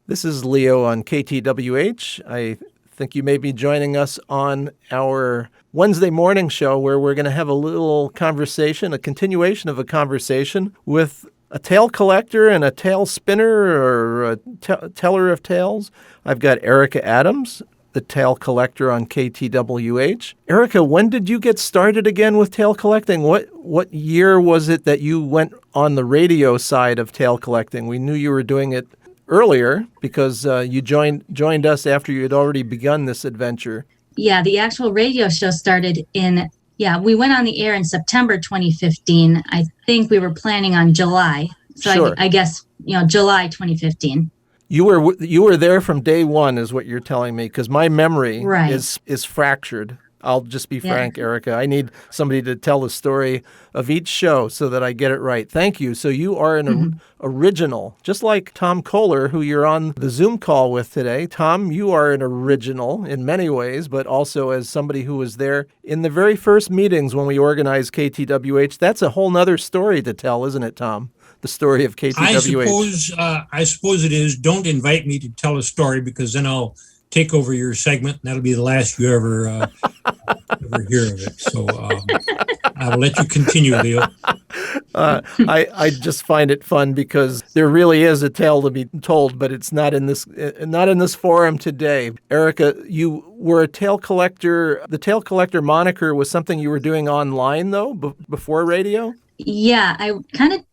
This is Leo on KTWH. I think you may be joining us on our Wednesday morning show where we're going to have a little conversation, a continuation of a conversation with a tale collector and a tale spinner or a teller of tales. I've got Erica Adams, the tale collector on KTWH. Erica, when did you get started again with tale collecting? What year was it that you went on the radio side of tale collecting? We knew you were doing it earlier because you joined us after you had already begun this adventure. Yeah, the actual radio show started we went on the air in September 2015. I think we were planning on July. So sure. I guess, July 2015. You were there from day one is what you're telling me, because my memory is fractured. I'll just be frank, Erica. I need somebody to tell the story of each show so that I get it right. Thank you. So you are an original, just like Tom Koehler, who you're on the Zoom call with today. Tom, you are an original in many ways, but also as somebody who was there in the very first meetings when we organized KTWH. That's a whole nother story to tell, isn't it, Tom? The story of KTWH. I suppose it is. Don't invite me to tell a story because then I'll take over your segment, and that'll be the last you ever hear of it. So I will let you continue, Leo. I just find it fun because there really is a tale to be told, but it's not in this forum today. Erica, you were a tale collector. The tale collector moniker was something you were doing online, though, before radio? Yeah, I kind of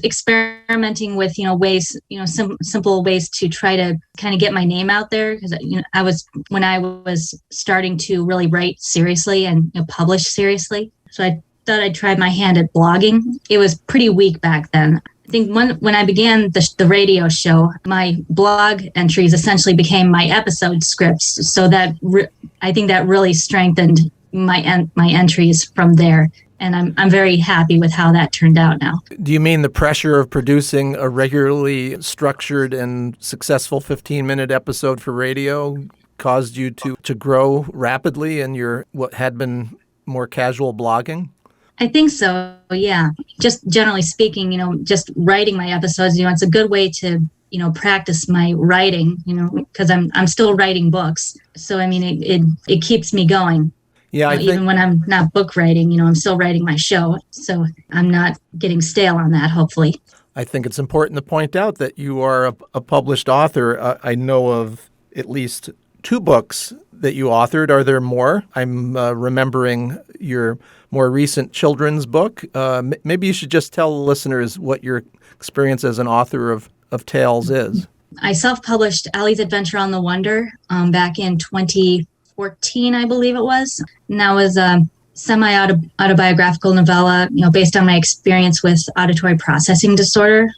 experimenting with, ways, simple ways to try to kind of get my name out there. Because, when I was starting to really write seriously and publish seriously. So I thought I'd try my hand at blogging. It was pretty weak back then. I think when I began the radio show, my blog entries essentially became my episode scripts. So that I think that really strengthened my entries from there. And I'm very happy with how that turned out now. Do you mean the pressure of producing a regularly structured and successful 15-minute episode for radio caused you to grow rapidly in your what had been more casual blogging? I think so, yeah. Just generally speaking, just writing my episodes, it's a good way to, practice my writing, because I'm still writing books. So, it keeps me going. Yeah, even when I'm not book writing, I'm still writing my show. So I'm not getting stale on that, hopefully. I think it's important to point out that you are a published author. I know of at least 2 books that you authored. Are there more? I'm remembering your more recent children's book. Maybe you should just tell the listeners what your experience as an author of tales is. I self-published Allie's Adventure on the Wonder back in 2014, I believe it was. And that was a semi-autobiographical novella, based on my experience with auditory processing disorder,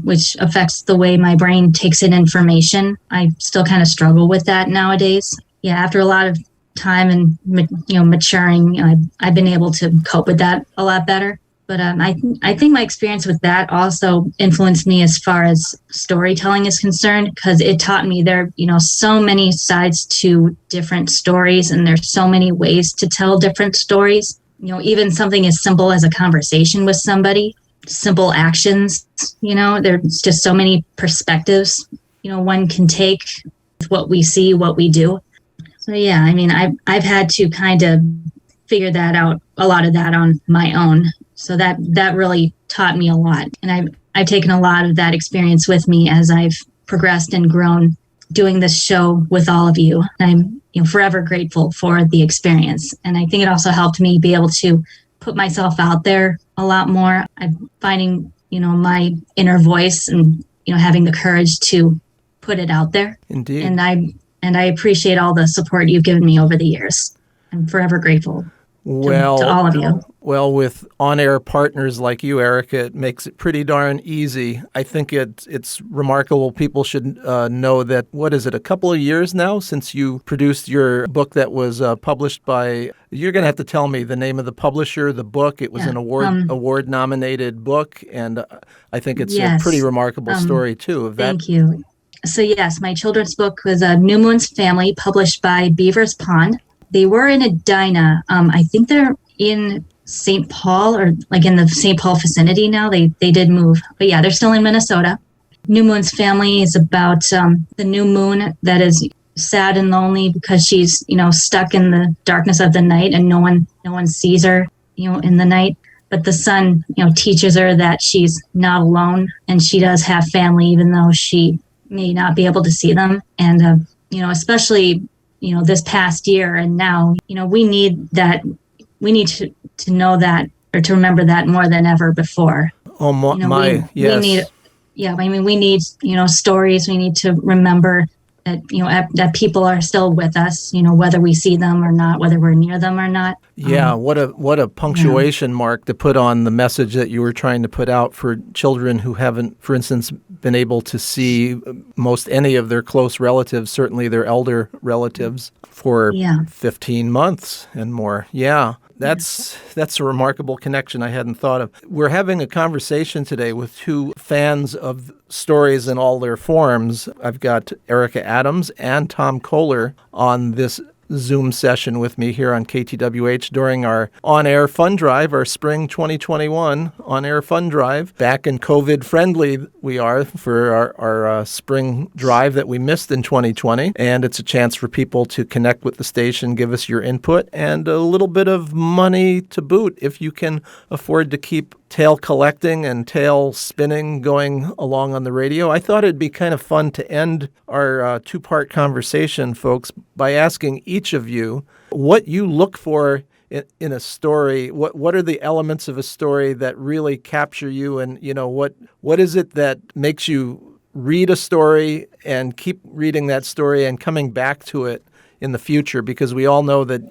which affects the way my brain takes in information. I still kind of struggle with that nowadays. Yeah, after a lot of time and, maturing, I've been able to cope with that a lot better. But I think my experience with that also influenced me as far as storytelling is concerned, because it taught me there are, so many sides to different stories, and there's so many ways to tell different stories. Even something as simple as a conversation with somebody, simple actions, there's just so many perspectives, one can take what we see, what we do. So, yeah, I've had to kind of figure that out, a lot of that on my own. So that really taught me a lot. And I've taken a lot of that experience with me as I've progressed and grown doing this show with all of you. I'm forever grateful for the experience. And I think it also helped me be able to put myself out there a lot more. I'm finding, my inner voice and, having the courage to put it out there. Indeed. And I appreciate all the support you've given me over the years. I'm forever grateful to all of you. Well, with on-air partners like you, Erica, it makes it pretty darn easy. I think it's remarkable. People should know that, a couple of years now since you produced your book that was published by, you're going to have to tell me the name of the publisher, the book. It was an award-nominated book, and I think it's a pretty remarkable story, too. Thank you. So, yes, my children's book was New Moon's Family, published by Beaver's Pond. They were in Edina. I think they're in St. Paul, or like in the St. Paul vicinity now. They did move, but yeah, they're still in Minnesota. New Moon's family is about the new moon that is sad and lonely because she's, stuck in the darkness of the night and no one sees her, in the night. But the sun, teaches her that she's not alone and she does have family, even though she may not be able to see them. And, especially, this past year and now, we need that. We need to know that or to remember that more than ever before. Oh, yes. We need, stories. We need to remember that, that people are still with us, whether we see them or not, whether we're near them or not. Yeah, what a punctuation mark to put on the message that you were trying to put out for children who haven't, for instance, been able to see most any of their close relatives, certainly their elder relatives, for 15 months and more. Yeah. That's a remarkable connection I hadn't thought of. We're having a conversation today with two fans of stories in all their forms. I've got Erica Adams and Tom Koehler on this Zoom session with me here on KTWH during our on-air fund drive, our spring 2021 on-air fund drive. Back in COVID-friendly we are for our spring drive that we missed in 2020. And it's a chance for people to connect with the station, give us your input, and a little bit of money to boot if you can afford to keep tale collecting and tale spinning going along on the radio. I thought it'd be kind of fun to end our two-part conversation, folks, by asking each of you what you look for in a story. What are the elements of a story that really capture you, and what is it that makes you read a story and keep reading that story and coming back to it in the future? Because we all know that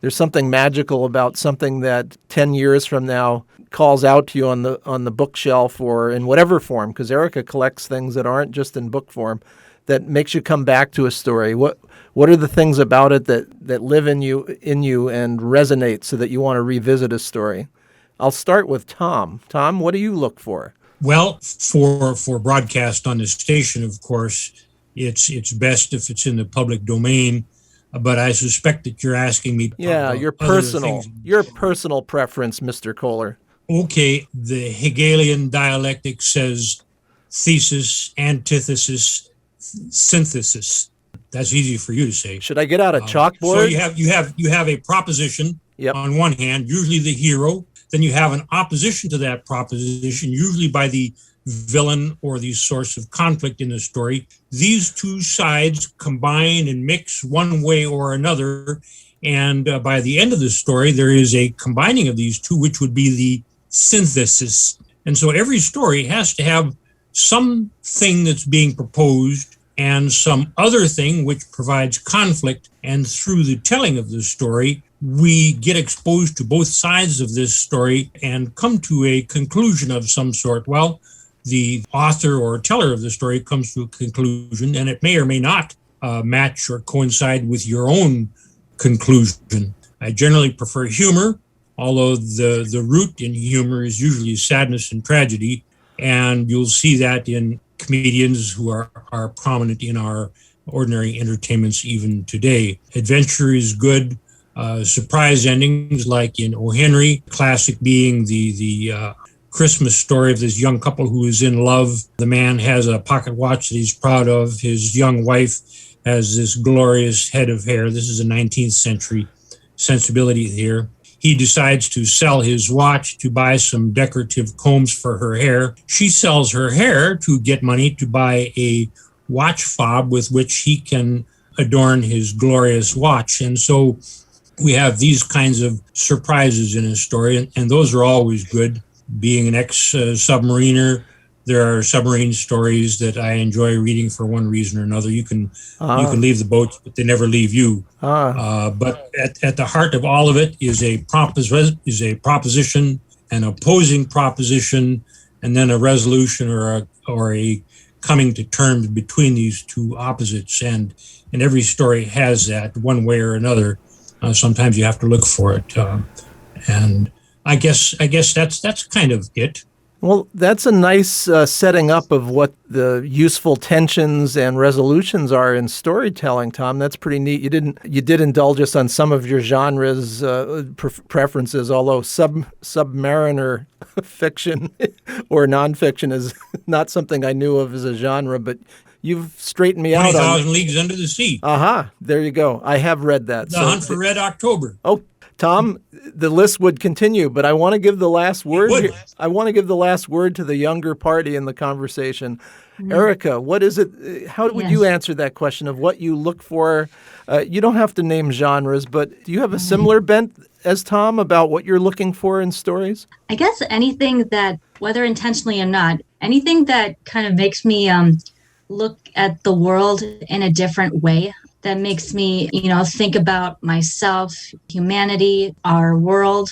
there's something magical about something that 10 years from now calls out to you on the bookshelf or in whatever form, because Erica collects things that aren't just in book form, that makes you come back to a story. What are the things about it that live in you and resonate so that you want to revisit a story? I'll start with Tom. Tom, what do you look for? Well, for broadcast on the station, of course, it's best if it's in the public domain. But I suspect that you're asking me. Your personal preference, Mr. Koehler. Okay, the Hegelian dialectic says thesis, antithesis, synthesis. That's easy for you to say. Should I get out a chalkboard? So you have a proposition on one hand, usually the hero. Then you have an opposition to that proposition, usually by the villain or the source of conflict in the story. These two sides combine and mix one way or another, and by the end of the story there is a combining of these two, which would be the synthesis. And so every story has to have something that's being proposed and some other thing which provides conflict, and through the telling of the story we get exposed to both sides of this story and come to a conclusion of some sort. Well, the author or teller of the story comes to a conclusion, and it may or may not match or coincide with your own conclusion. I generally prefer humor, although the root in humor is usually sadness and tragedy, and you'll see that in comedians who are prominent in our ordinary entertainments even today. Adventure is good. Surprise endings like in O. Henry, classic being the Christmas story of this young couple who is in love. The man has a pocket watch that he's proud of. His young wife has this glorious head of hair. This is a 19th century sensibility here. He decides to sell his watch to buy some decorative combs for her hair. She sells her hair to get money to buy a watch fob with which he can adorn his glorious watch. And so we have these kinds of surprises in a story, and those are always good. Being an ex-submariner, there are submarine stories that I enjoy reading for one reason or another. You can leave the boat, but they never leave you. But at the heart of all of it is a proposition, an opposing proposition, and then a resolution or a coming to terms between these two opposites. And every story has that one way or another. Sometimes you have to look for it, and I guess that's kind of it. Well, that's a nice setting up of what the useful tensions and resolutions are in storytelling, Tom. That's pretty neat. You did indulge us on some of your genres preferences, although submariner fiction or nonfiction is not something I knew of as a genre, but you've straightened me out on 20,000 Leagues Under the Sea. Aha, there you go. I have read that. The Hunt for Red October. Oh, Tom, the list would continue, but I want to give the last word. I want to give the last word to the younger party in the conversation. Erica, what is it? How would you answer that question of what you look for? You don't have to name genres, but do you have a similar bent as Tom about what you're looking for in stories? I guess anything that, whether intentionally or not, anything that kind of makes me look at the world in a different way, that makes me, think about myself, humanity, our world,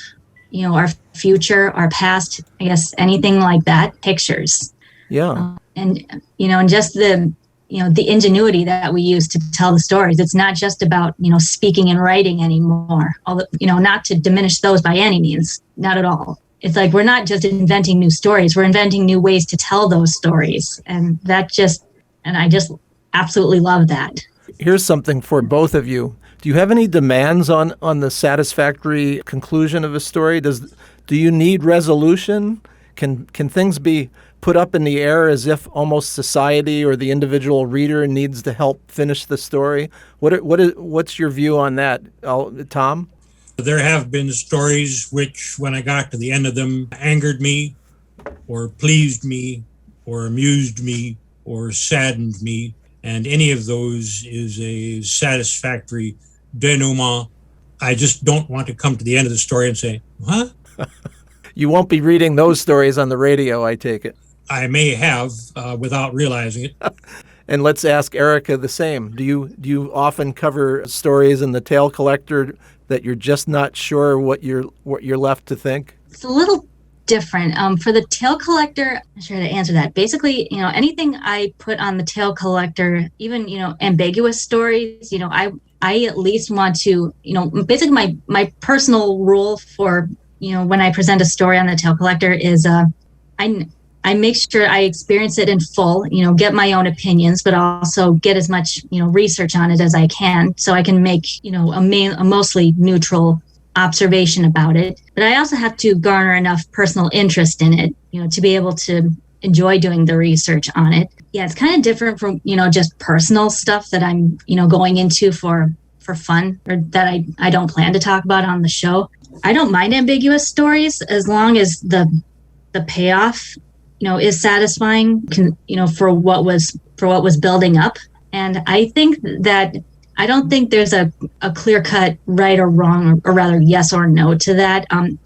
our future, our past, I guess anything like that, pictures. Yeah. And just the ingenuity that we use to tell the stories. It's not just about, speaking and writing anymore, although, not to diminish those by any means, not at all. It's like, we're not just inventing new stories, we're inventing new ways to tell those stories. And I just absolutely love that. Here's something for both of you. Do you have any demands on the satisfactory conclusion of a story? Do you need resolution? Can things be put up in the air as if almost society or the individual reader needs to help finish the story? What's your view on that, Tom? There have been stories which, when I got to the end of them, angered me or pleased me or amused me or saddened me. And any of those is a satisfactory denouement. I just don't want to come to the end of the story and say, huh? You won't be reading those stories on the radio, I take it. I may have without realizing it. And let's ask Erica the same. Do you often cover stories in the Tale Collector that you're just not sure what you're left to think? It's a little different. For the Tale Collector, I'm sure to answer that. Basically, anything I put on the Tale Collector, even, ambiguous stories, I at least want to, basically my personal rule for, when I present a story on the Tale Collector is I make sure I experience it in full, get my own opinions, but also get as much, research on it as I can so I can make, a mostly neutral observation about it. But I also have to garner enough personal interest in it, to be able to enjoy doing the research on it. Yeah, it's kind of different from, just personal stuff that I'm, going into for fun or that I don't plan to talk about on the show. I don't mind ambiguous stories as long as the payoff, is satisfying, for what was building up. And I think that I don't think there's a clear-cut right or wrong, or rather yes or no to that.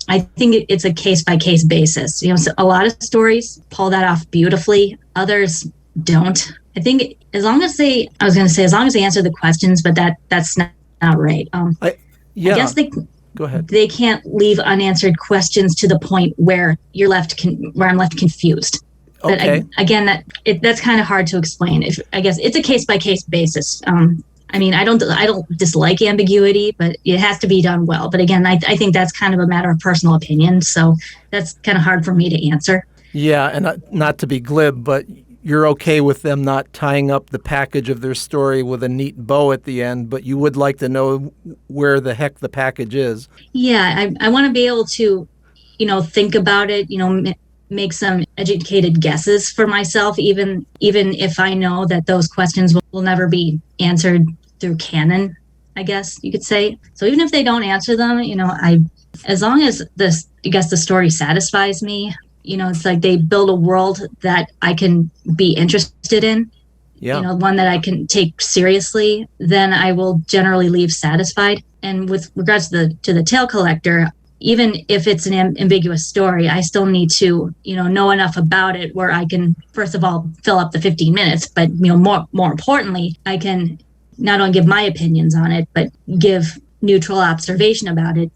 I think it's a case-by-case basis. So a lot of stories pull that off beautifully. Others don't. I think as long as they answer the questions, but that's not right. I guess Go ahead. They can't leave unanswered questions to the point where where I'm left confused. Okay. But that's kind of hard to explain. I guess it's a case-by-case basis. I don't dislike ambiguity, but it has to be done well. But again, I think that's kind of a matter of personal opinion. So that's kind of hard for me to answer. Yeah, and not to be glib, but you're okay with them not tying up the package of their story with a neat bow at the end, but you would like to know where the heck the package is. Yeah, I want to be able to, think about it, make some educated guesses for myself, even if I know that those questions will never be answered through canon, I guess you could say. So even if they don't answer them, as long as the story satisfies me, it's like they build a world that I can be interested in, one that I can take seriously, then I will generally leave satisfied. And with regards to the Tale Collector, even if it's an ambiguous story, I still need to, know enough about it where I can, first of all, fill up the 15 minutes, but, more importantly, I can not only give my opinions on it, but give neutral observation about it,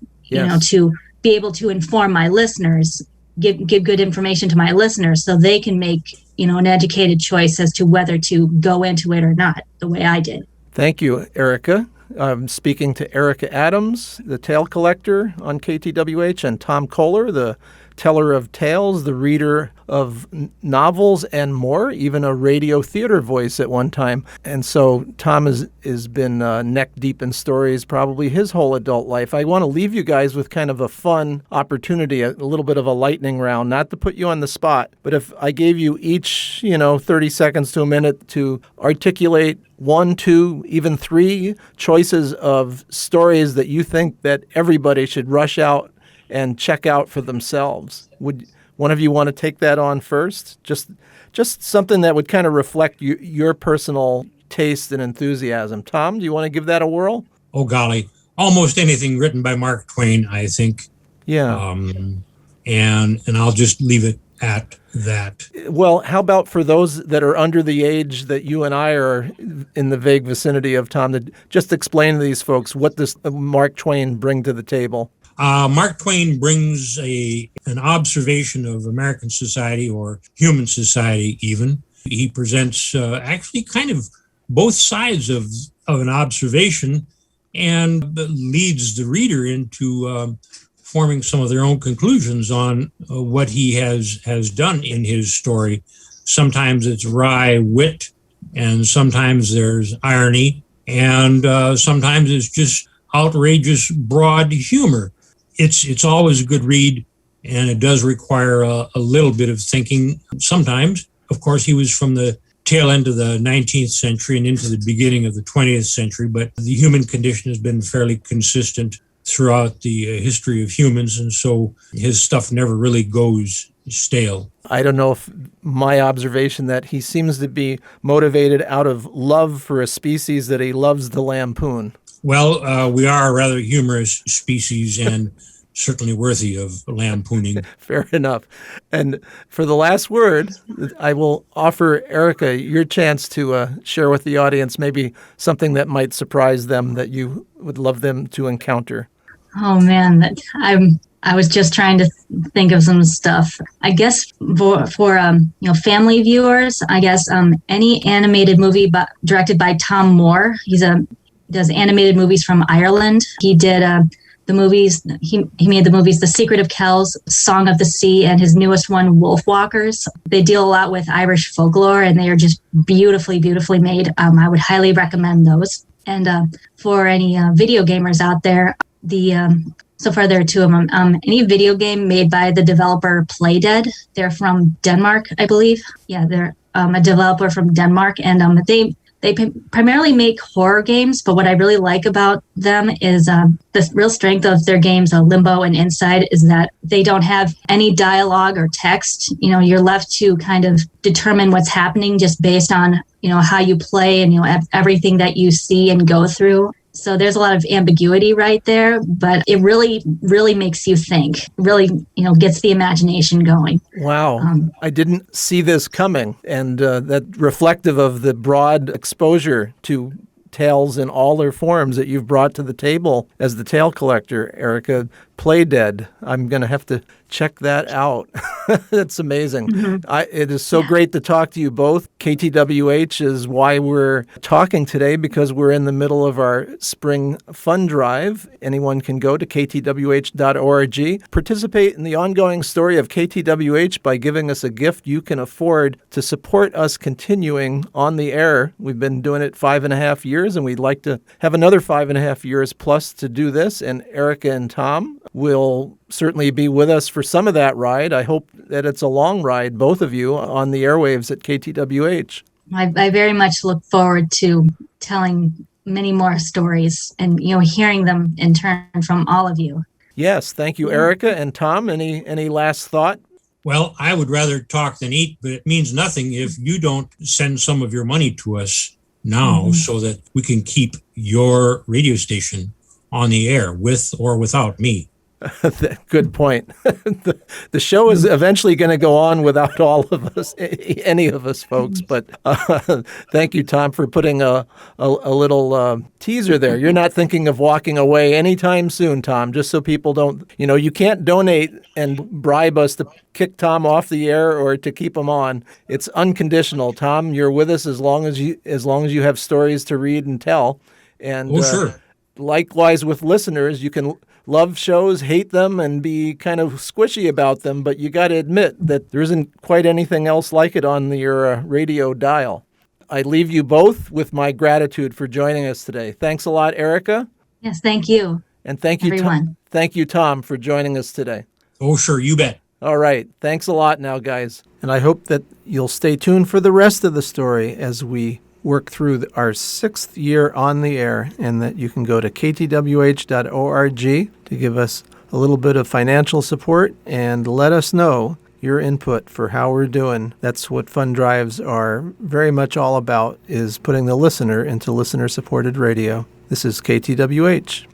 to be able to inform my listeners, give good information to my listeners so they can make, an educated choice as to whether to go into it or not, the way I did. Thank you, Erica. I'm speaking to Erica Adams, the Tale Collector on KTWH, and Tom Koehler, the teller of tales, the reader of novels and more, even a radio theater voice at one time. And so Tom has been neck deep in stories probably his whole adult life. I want to leave you guys with kind of a fun opportunity, a little bit of a lightning round, not to put you on the spot, but if I gave you each, 30 seconds to a minute to articulate 1, 2, even 3 choices of stories that you think that everybody should rush out and check out for themselves. Would one of you want to take that on first? Just something that would kind of reflect your personal taste and enthusiasm. Tom, do you want to give that a whirl? Oh, golly. Almost anything written by Mark Twain, I think. Yeah. And I'll just leave it at that. Well, how about for those that are under the age that you and I are in the vague vicinity of, Tom, to just explain to these folks what does Mark Twain bring to the table? Mark Twain brings an observation of American society, or human society even. He presents actually kind of both sides of an observation and leads the reader into forming some of their own conclusions on what he has done in his story. Sometimes it's wry wit, and sometimes there's irony, and sometimes it's just outrageous broad humor. It's always a good read, and it does require a little bit of thinking sometimes. Of course, he was from the tail end of the 19th century and into the beginning of the 20th century, but the human condition has been fairly consistent throughout the history of humans, and so his stuff never really goes stale. I don't know if my observation that he seems to be motivated out of love for a species that he loves to lampoon. Well, we are a rather humorous species and certainly worthy of lampooning. Fair enough. And for the last word, I will offer Erica your chance to share with the audience maybe something that might surprise them that you would love them to encounter. Oh man, I was just trying to think of some stuff. I guess for family viewers, I guess any animated movie directed by Tom Moore. He does animated movies from Ireland. He did the movies. He made the movies The Secret of Kells, Song of the Sea, and his newest one, Wolfwalkers. They deal a lot with Irish folklore, and they are just beautifully, beautifully made. I would highly recommend those. And for any video gamers out there, so far there are 2 of them. Any video game made by the developer Playdead. They're from Denmark, I believe. Yeah, they're a developer from Denmark, and they primarily make horror games, but what I really like about them is the real strength of their games, Limbo and Inside, is that they don't have any dialogue or text. You're left to kind of determine what's happening just based on, how you play and, everything that you see and go through. So there's a lot of ambiguity right there, but it really, really makes you think, really, gets the imagination going. Wow. I didn't see this coming. And that reflective of the broad exposure to tales in all their forms that you've brought to the table as the tale collector, Erica. Playdead. I'm going to have to check that out. That's amazing. Mm-hmm. It is so great to talk to you both. KTWH is why we're talking today, because we're in the middle of our spring Fundrive. Anyone can go to ktwh.org, participate in the ongoing story of KTWH by giving us a gift you can afford to support us continuing on the air. We've been doing it 5.5 years, and we'd like to have another 5.5 years plus to do this. And Erica and Tom will certainly be with us for some of that ride. I hope that it's a long ride, both of you, on the airwaves at KTWH. I very much look forward to telling many more stories and, hearing them in turn from all of you. Yes, thank you, Erica. And Tom, any last thought? Well, I would rather talk than eat, but it means nothing if you don't send some of your money to us now so that we can keep your radio station on the air with or without me. Good point. The show is eventually going to go on without all of us, any of us folks. But thank you, Tom, for putting a little teaser there. You're not thinking of walking away anytime soon, Tom, just so people don't, you can't donate and bribe us to kick Tom off the air or to keep him on. It's unconditional. Tom, you're with us as long as you have stories to read and tell. And sure. Likewise with listeners, you can love shows, hate them, and be kind of squishy about them, but you got to admit that there isn't quite anything else like it on your radio dial. I leave you both with my gratitude for joining us today. Thanks a lot, Erica. Yes, thank you. And thank you, Tom. Thank you, Tom, for joining us today. Oh, sure, you bet. All right. Thanks a lot now, guys. And I hope that you'll stay tuned for the rest of the story as we work through our 6th year on the air, and that you can go to ktwh.org to give us a little bit of financial support and let us know your input for how we're doing. That's what Fundrives are very much all about, is putting the listener into listener-supported radio. This is KTWH.